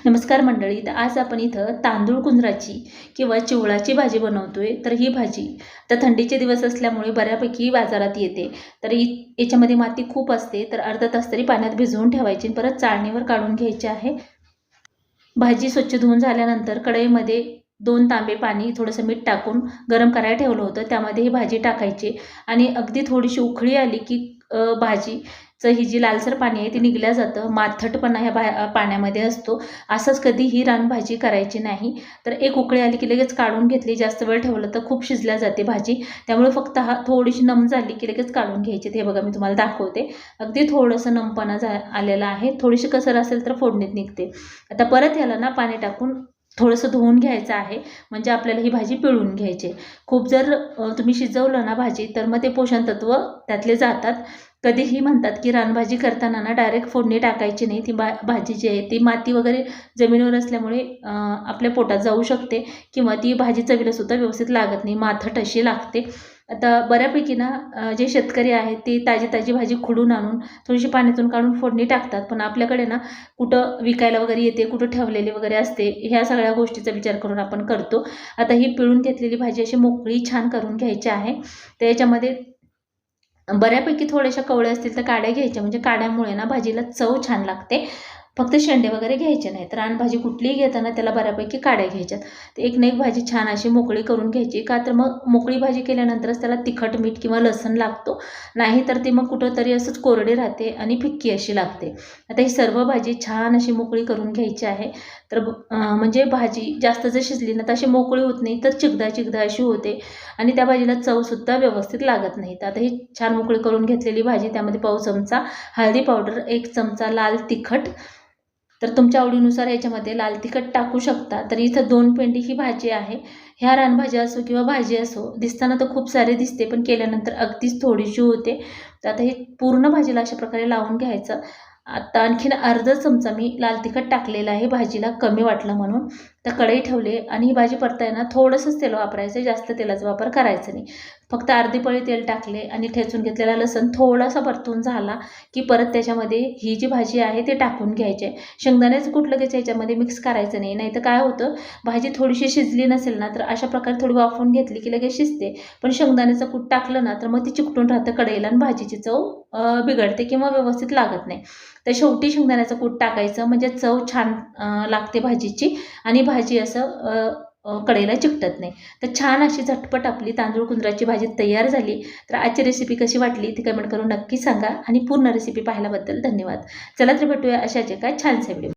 नमस्कार मंडळी. तर आज आपण इथं तांदूळ कुंजराची किंवा चिवळाची भाजी बनवतोय. तर ही भाजी तर थंडीचे दिवस असल्यामुळे बऱ्यापैकी बाजारात येते. तर याच्यामध्ये माती खूप असते, तर अर्धा तास तरी पाण्यात भिजवून ठेवायची, परत चाळणीवर काढून घ्यायची आहे. भाजी स्वच्छ धुवून झाल्यानंतर कढईमध्ये 2 तांबे पाणी थोडंसं मीठ टाकून गरम करायला ठेवलं होतं. त्यामध्ये ही भाजी टाकायची आणि अगदी थोडीशी उकळी आली की भाजीचं ही जी लालसर पाणी आहे ते निघलं जातं. माथटपणा ह्या पाण्यामध्ये असतो. असंच कधीही रानभाजी करायची नाही. तर एक उकळी आली की लगेच काढून घेतली. जास्त वेळ ठेवलं तर खूप शिजल्या जाते भाजी. त्यामुळे फक्त थोडीशी नम झाली की लगेच काढून घ्यायची. हे बघा मी तुम्हाला दाखवते. अगदी थोडंसं नमपणा आलेला आहे. थोडीशी कसर असेल तर फोडणीत निघते. आता परत याला ना पाणी टाकून थोडंसं धुवून घ्यायचं आहे, म्हणजे आपल्याला ही भाजी पिळून घ्यायची. खूप जर तुम्ही शिजवलं ना भाजी तर मग ते पोषण तत्व त्यातले जातात. कधीही म्हणतात की रानभाजी करताना ना डायरेक्ट फोडणी टाकायची नाही. ती भाजी जी आहे ती माती वगैरे जमिनीवर असल्यामुळे आपल्या पोटात जाऊ शकते किंवा ती भाजी चवीला सुद्धा व्यवस्थित लागत नाही, माथट अशी लागते. आता बऱ्यापैकी ना जे शेतकरी आहेत ते ताजी ताजी भाजी खुडून आणून थोडीशी पाण्यातून काढून फोडणी टाकतात. पण आपल्याकडे ना कुठं विकायला वगैरे येते, कुठं ठेवलेली वगैरे असते, ह्या सगळ्या गोष्टीचा विचार करून आपण करतो. आता ही पिळून घेतलेली भाजी अशी मोकळी छान करून घ्यायची आहे. त्याच्यामध्ये बऱ्यापैकी थोड्याशा कवळ्या असतील तर काड्या घ्यायच्या, म्हणजे काड्यामुळे ना भाजीला चव छान लागते. फक्त शेंडे वगैरे घ्यायचे नाहीत. रानभाजी कुठलीही घेताना त्याला बऱ्यापैकी काड्या घ्यायच्यात. तर एक ना एक भाजी छान अशी मोकळी करून घ्यायची. का तर मग मोकळी भाजी केल्यानंतरच त्याला तिखट मीठ किंवा लसण लागतो. नाही तर ती मग कुठंतरी असंच कोरडी राहते आणि फिक्की अशी लागते. आता ही सर्व भाजी छान अशी मोकळी करून घ्यायची आहे. तर म्हणजे भाजी जास्त जर शिजली ना तर अशी मोकळी होत नाही, तर चिकदा चिकदा अशी होते आणि त्या भाजीला चवसुद्धा व्यवस्थित लागत नाही. तर आता ही छान मोकळी करून घेतलेली भाजी, त्यामध्ये पाव चमचा हळदी पावडर, 1 चमचा लाल तिखट, तर तुमच्या आवडीनुसार याच्यामध्ये लाल तिखट टाकू शकता. तर इथं 2 पेंडी ही भाजी आहे. ह्या रानभाज्या असो किंवा भाजी असो, दिसताना तर खूप सारे दिसते, पण केल्यानंतर अगदीच थोडीशी होते. तर आता हे पूर्ण भाजीला अशा प्रकारे लावून घ्यायचं. आता आणखीन अर्धा चमचा मी लाल तिखट टाकलेलं आहे, भाजीला कमी वाटलं म्हणून. तर कढई ठेवले आणि ही भाजी परतायला थोडंसंच तेल वापरायचं, जास्त तेलाचा वापर करायचा नाही. फक्त अर्धी पळी तेल टाकले आणि ठेचून घेतलेला लसूण थोडासा परतून झाला की परत त्याच्यामध्ये ही जी भाजी आहे ते टाकून घ्यायचे. शेंगदाण्याचं कूट लगेच याच्यामध्ये मिक्स करायचं नाही, नाहीतर काय होतं, भाजी थोडीशी शिजली नसेल ना तर अशा प्रकारे थोडी वाफवून घेतली की लगेच शिजते. पण शेंगदाण्याचं कूट टाकलं ना तर मग ती चिकटून राहतं कढईला आणि भाजीची चव बिघडते किंवा व्यवस्थित लागत नाही. तर शेवटी शेंगदाण्याचं कूट टाकायचं, म्हणजे चव छान लागते भाजीची आणि भाजी असं कढईला चिकटत नाही. तर छान अशी झटपट आपली तांदूळ कुंजराची भाजी तयार झाली. तर आजची रेसिपी कशी वाटली ती कमेंट करून नक्की सांगा आणि पूर्ण रेसिपी पाहिल्याबद्दल धन्यवाद. चला तर भेटूया अशाच एका छानशा व्हिडिओ.